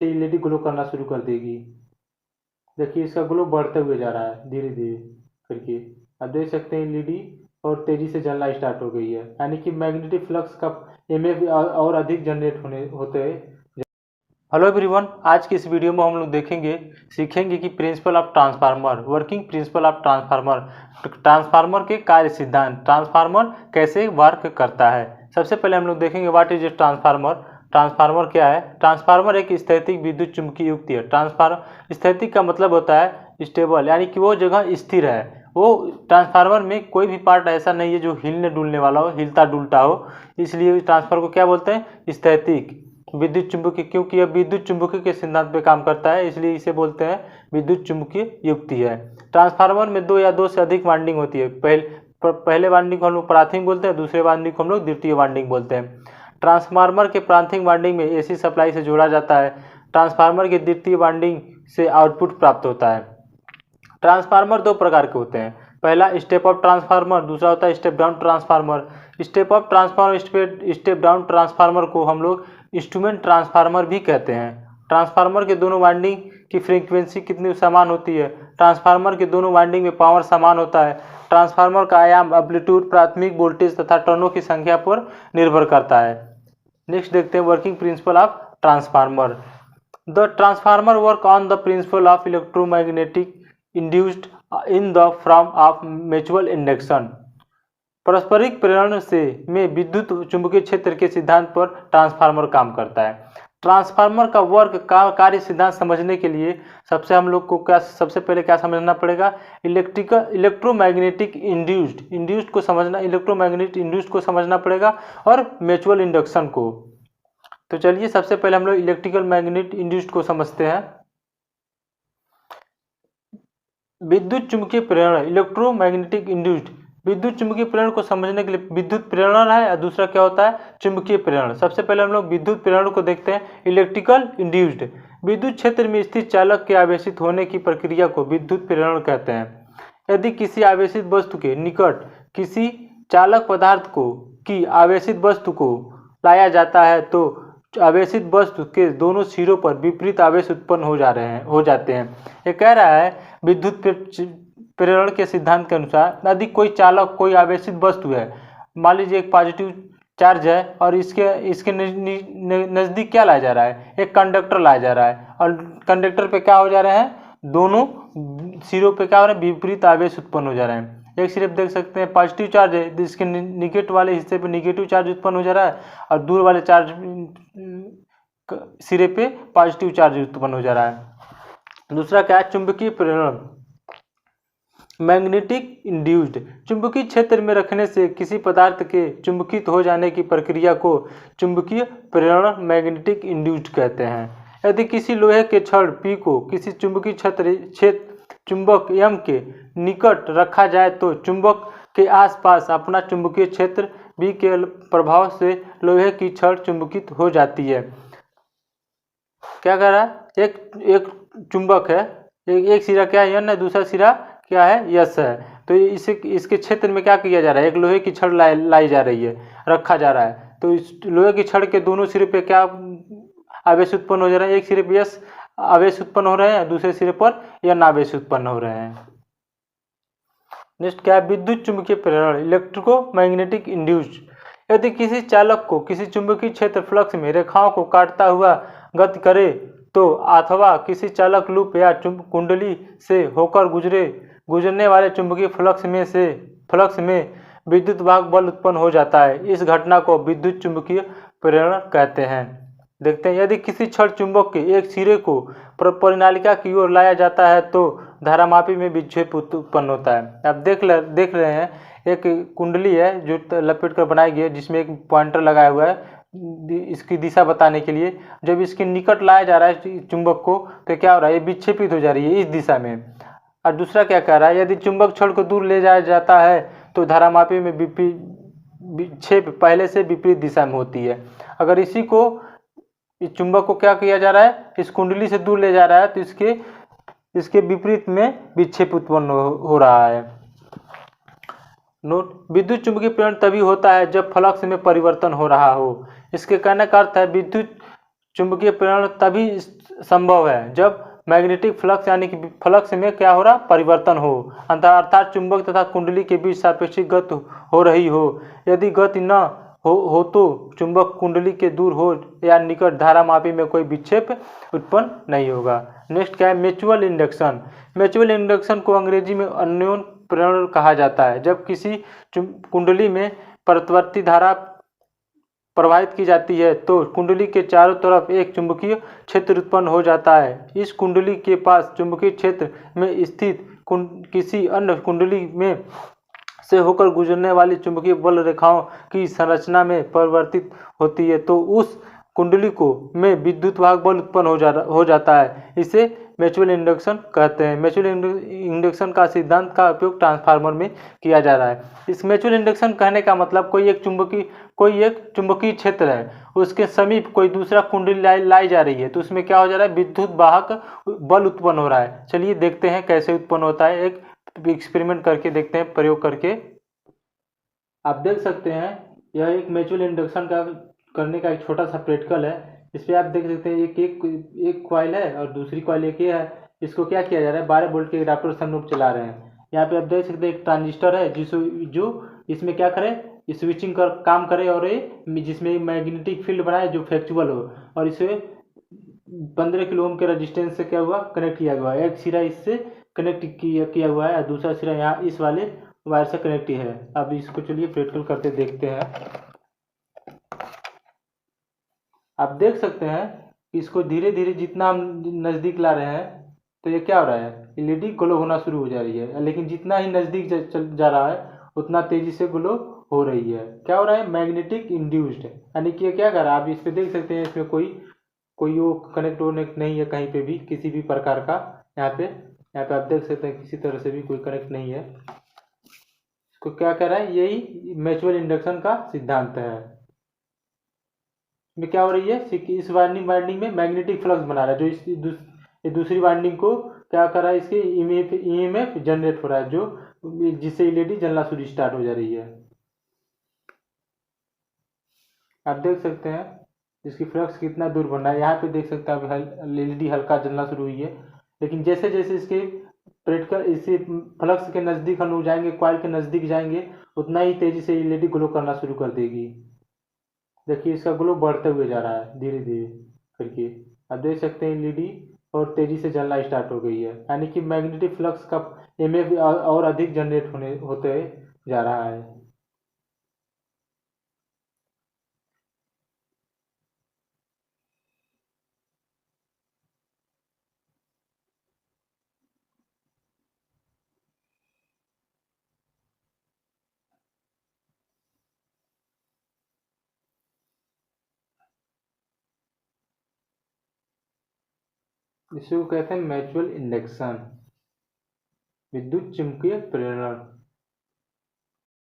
LED glow करना शुरू कर देगी। देखिए इसका ग्लो बढ़ते हुए जा रहा है धीरे धीरे करके। आप देख सकते हैं एलईडी और तेजी से जलना स्टार्ट हो गई है, यानी कि मैग्नेटिक फ्लक्स का एमएफ और अधिक जनरेट होते हैं। हेलो एवरीवन, आज की इस वीडियो में हम लोग सीखेंगे कि principle of transformer, working principle of transformer, transformer के कार्य सिद्धांत, ट्रांसफार्मर कैसे वर्क करता है। सबसे पहले हम लोग देखेंगे what is a transformer. Transformer क्या है? ट्रांसफार्मर एक स्थैतिक विद्युत चुम्बकीय युक्ति है। ट्रांसफार्मर स्थैतिक का मतलब होता है स्टेबल, यानी कि वो जगह स्थिर है। वो ट्रांसफार्मर में कोई भी पार्ट ऐसा नहीं है जो हिलने डुलने वाला हो, हिलता डुलता हो, इसलिए ट्रांसफार्मर को क्या बोलते हैं? स्थैतिक विद्युत चुम्बकीय, क्योंकि यह विद्युत चुम्बकीय के सिद्धांत पे काम करता है, इसलिए इसे बोलते हैं विद्युत चुम्बकीय युक्ति है। ट्रांसफार्मर में दो या दो से अधिक वाइंडिंग होती है। पहले वाइंडिंग को हम लोग प्राथमिक बोलते हैं, दूसरे वाइंडिंग को हम लोग द्वितीय वाइंडिंग बोलते हैं। ट्रांसफार्मर के प्राथमिक वाइंडिंग में एसी सप्लाई से जोड़ा जाता है। ट्रांसफार्मर के द्वितीय वाइंडिंग से आउटपुट प्राप्त होता है। ट्रांसफार्मर दो प्रकार के होते हैं। पहला स्टेप अप ट्रांसफार्मर, दूसरा होता है step down transformer. Step up transformer, step down transformer को हम लोग इंस्ट्रूमेंट ट्रांसफार्मर भी कहते हैं। ट्रांसफार्मर के दोनों वाइंडिंग की फ्रीक्वेंसी कितनी समान होती है? ट्रांसफार्मर के दोनों वाइंडिंग में पावर समान होता है। ट्रांसफार्मर का आयाम एम्पलीट्यूड प्राथमिक वोल्टेज तथा टर्नों की संख्या पर निर्भर करता है। नेक्स्ट देखते हैं working principle of transformer. The transformer work on the principle of electromagnetic induced in the form of mutual induction. पारस्परिक प्रेरण से में विद्युत चुंबकीय क्षेत्र के सिद्धांत पर ट्रांसफार्मर काम करता है। ट्रांसफार्मर का वर्क का कार्य सिद्धांत समझने के लिए सबसे पहले क्या समझना पड़ेगा? इलेक्ट्रोमैग्नेटिक इंड्यूस्ड को समझना, इलेक्ट्रोमैग्नेटिक इंड्यूस्ड को समझना पड़ेगा और म्यूचुअल इंडक्शन को। तो चलिए सबसे पहले हम लोग इलेक्ट्रिकल मैग्नेट इंड्यूस्ड को समझते हैं। विद्युत चुंबकीय प्रेरण, इलेक्ट्रोमैग्नेटिक इंड्यूस्ड। विद्युत चुंबकीय प्रेरण को समझने के लिए विद्युत प्रेरण है और दूसरा क्या होता है? चुंबकीय प्रेरण। सबसे पहले हम लोग विद्युत प्रेरण को देखते हैं। इलेक्ट्रिकल इंड्यूस्ड, विद्युत क्षेत्र में स्थित चालक के आवेशित होने की प्रक्रिया को विद्युत प्रेरण कहते हैं। यदि किसी आवेशित वस्तु के निकट किसी चालक पदार्थ को की आवेशित वस्तु को लाया जाता है तो आवेशित वस्तु के दोनों सिरों पर विपरीत आवेश उत्पन्न हो जाते हैं। ये कह रहा है विद्युत प्रेरण के सिद्धांत के अनुसार यदि कोई चालक कोई आवेशित वस्तु है, मान लीजिए एक पॉजिटिव चार्ज है और इसके नज़दीक क्या लाया जा रहा है? एक कंडक्टर लाया जा रहा है और कंडक्टर पे क्या हो जा रहे हैं? दोनों सिरों पे क्या हो रहा है? विपरीत आवेश उत्पन्न हो जा रहे हैं। एक सिर्फ देख सकते हैं पॉजिटिव चार्ज है, इसके निगेटिव वाले हिस्से पे निगेटिव चार्ज उत्पन्न हो जा रहा है और दूर वाले चार्ज सिरे पे पॉजिटिव चार्ज उत्पन्न हो जा रहा है। दूसरा क्या है? चुंबकीय प्रेरण, मैग्नेटिक इंड्यूस्ड। चुंबकीय क्षेत्र में रखने से किसी पदार्थ के चुंबकित हो जाने की प्रक्रिया को चुंबकीय प्रेरण, मैग्नेटिक इंड्यूस्ड कहते हैं। यदि किसी लोहे के छड़ P को किसी चुंबकीय चुंबक M के निकट रखा जाए तो चुंबक के आसपास अपना चुंबकीय क्षेत्र B के प्रभाव से लोहे की छड़ चुंबकित हो जाती है। क्या कर रहा है? एक चुंबक है, एक सिरा क्या है? N है, दूसरा सिरा क्या है? यस है। तो इसके क्षेत्र में क्या किया जा रहा है? एक लोहे की छड़ लाई जा रही है, रखा जा रहा है। तो इस लोहे की छड़ के दोनों सिरे पे क्या आवेश उत्पन्न हो जा रहा है? एक सिरे पे यस आवेश उत्पन्न हो रहे हैं, दूसरे सिरे पर एन आवेश उत्पन्न हो रहे हैं। नेक्स्ट क्या है? विद्युत चुंबकीय प्रेरण, इलेक्ट्रोमैग्नेटिक इंड्यूस्ड। यदि किसी चालक को किसी चुंबकीय क्षेत्र फ्लक्स में रेखाओं को काटता हुआ गति करे तो अथवा किसी चालक लूप या कुंडली से होकर गुजरने वाले चुंबकीय फ्लक्स में विद्युत वाहक बल उत्पन्न हो जाता है। इस घटना को विद्युत चुंबकीय प्रेरण कहते हैं। देखते हैं, यदि किसी छड़ चुंबक के एक सिरे को परिनालिका की ओर लाया जाता है तो धारामापी में विक्षेप उत्पन्न होता है। आप देख रहे हैं एक कुंडली है जो लपेट कर बनाई गई है, जिसमें एक पॉइंटर लगाया हुआ है इसकी दिशा बताने के लिए। जब इसके निकट लाया जा रहा है चुंबक को तो क्या हो रहा है? ये विक्षेपित हो जा रही है इस दिशा में। और दूसरा क्या कह रहा है? यदि चुंबक छड़ को दूर ले जाया जाता है तो धारामापी में विक्षेप पहले से विपरीत दिशा में होती है। अगर इस चुंबक को क्या किया जा रहा है? इस कुंडली से दूर ले जा रहा है तो इसके विपरीत में विक्षेप उत्पन्न हो रहा है। नोट, विद्युत चुंबकीय प्रेरण तभी होता है जब फ्लक्स में परिवर्तन हो रहा हो। इसके कहने का अर्थ है विद्युत चुंबकीय प्रेरण तभी संभव है जब मैग्नेटिक फ्लक्स यानी कि फ्लक्स में क्या हो रहा, परिवर्तन हो, अर्थात चुंबक तथा कुंडली के बीच सापेक्षिक गति हो रही हो। यदि गति न हो तो चुंबक कुंडली के दूर हो या निकट धारामापी में कोई विक्षेप उत्पन्न नहीं होगा। नेक्स्ट क्या है, म्यूचुअल इंडक्शन। म्यूचुअल इंडक्शन को अंग्रेजी में अन्योन प्रेरण कहा जाता है। जब किसी कुंडली में प्रतिवर्ती धारा प्रवाहित की जाती है तो कुंडली के चारों तरफ एक चुंबकीय क्षेत्र उत्पन्न हो जाता है। इस कुंडली के पास चुंबकीय क्षेत्र में स्थित किसी अन्य कुंडली में से होकर गुजरने वाली चुंबकीय बल रेखाओं की संरचना में परिवर्तित होती है तो उस कुंडली को में विद्युत वाहक बल उत्पन्न हो जाता है। इसे म्यूचुअल इंडक्शन कहते हैं। म्यूचुअल इंडक्शन का सिद्धांत का उपयोग ट्रांसफार्मर में किया जा रहा है। इस म्यूचुअल इंडक्शन कहने का मतलब कोई एक चुंबकीय क्षेत्र है, उसके समीप कोई दूसरा कुंडली लाई जा रही है तो उसमें क्या हो जा रहा है, विद्युत वाहक बल उत्पन्न हो रहा है। चलिए देखते हैं कैसे उत्पन्न होता है, एक एक्सपेरिमेंट करके देखते हैं, प्रयोग करके। आप देख सकते हैं यह एक म्यूचुअल इंडक्शन का करने का एक छोटा सा प्रैक्टिकल है। इस पर आप देख सकते हैं एक कॉइल है और दूसरी कॉइल एक ये है। इसको क्या किया जा रहा है, 12 वोल्ट के एडाप्टर से हम लोग चला रहे हैं। यहाँ पे आप देख सकते हैं एक ट्रांजिस्टर है जो इसमें क्या करे, स्विचिंग कर काम करे और ये जिसमें मैग्नेटिक फील्ड बनाए जो फ्लेक्सिबल हो, और इसे 15 किलो ओम के रेजिस्टेंस से क्या हुआ, कनेक्ट किया हुआ है। एक सिरा इससे कनेक्ट किया हुआ है और दूसरा सिरा यहाँ इस वाले वायर से कनेक्ट है। अब इसको चलिए प्रैक्टिकल करते देखते हैं। आप देख सकते हैं कि इसको धीरे धीरे जितना हम नज़दीक ला रहे हैं तो ये क्या हो रहा है, एलईडी ग्लो होना शुरू हो जा रही है। लेकिन जितना ही नज़दीक चल जा रहा है उतना तेज़ी से ग्लो हो रही है। क्या हो रहा है, मैग्नेटिक इंड्यूस्ड, यानी कि ये क्या कर रहा है, आप इस पे देख सकते हैं इसमें कोई वो कनेक्ट वनेक्ट नहीं है कहीं पे भी, किसी भी प्रकार का। यहाँ पे आप देख सकते हैं किसी तरह से भी कोई कनेक्ट नहीं है। इसको क्या कर रहा है, यही म्यूचुअल इंडक्शन का सिद्धांत है। में क्या हो रही है कि इस वाइंडिंग में मैग्नेटिक फ्लक्स बना रहा है जो ये दूसरी वाइंडिंग को क्या कर रहा है, इसके ईएमएफ जनरेट हो रहा है जो जिससे एलईडी जलना शुरू स्टार्ट हो जा रही है। आप देख सकते हैं इसकी फ्लक्स कितना दूर बन रहा है। यहाँ पे देख सकते हैं अब एलईडी हल्का जलना शुरू हुई है। लेकिन जैसे जैसे इसके प्रैक्टिकल इसी फ्लक्स के नज़दीक हम लोग जाएंगे, कॉइल के नज़दीक जाएंगे, उतना ही तेज़ी से एलईडी ग्लो करना शुरू कर देगी। देखिए इसका ग्लो बढ़ते हुए जा रहा है धीरे धीरे करके। आप देख सकते हैं एलईडी और तेजी से जलना स्टार्ट हो गई है, यानी कि मैग्नेटिक फ्लक्स का ईएमएफ और अधिक जनरेट होते जा रहा है। इसे वो कहते हैं म्यूचुअल इंडक्शन, विद्युत चुम्बकीय प्रेरण।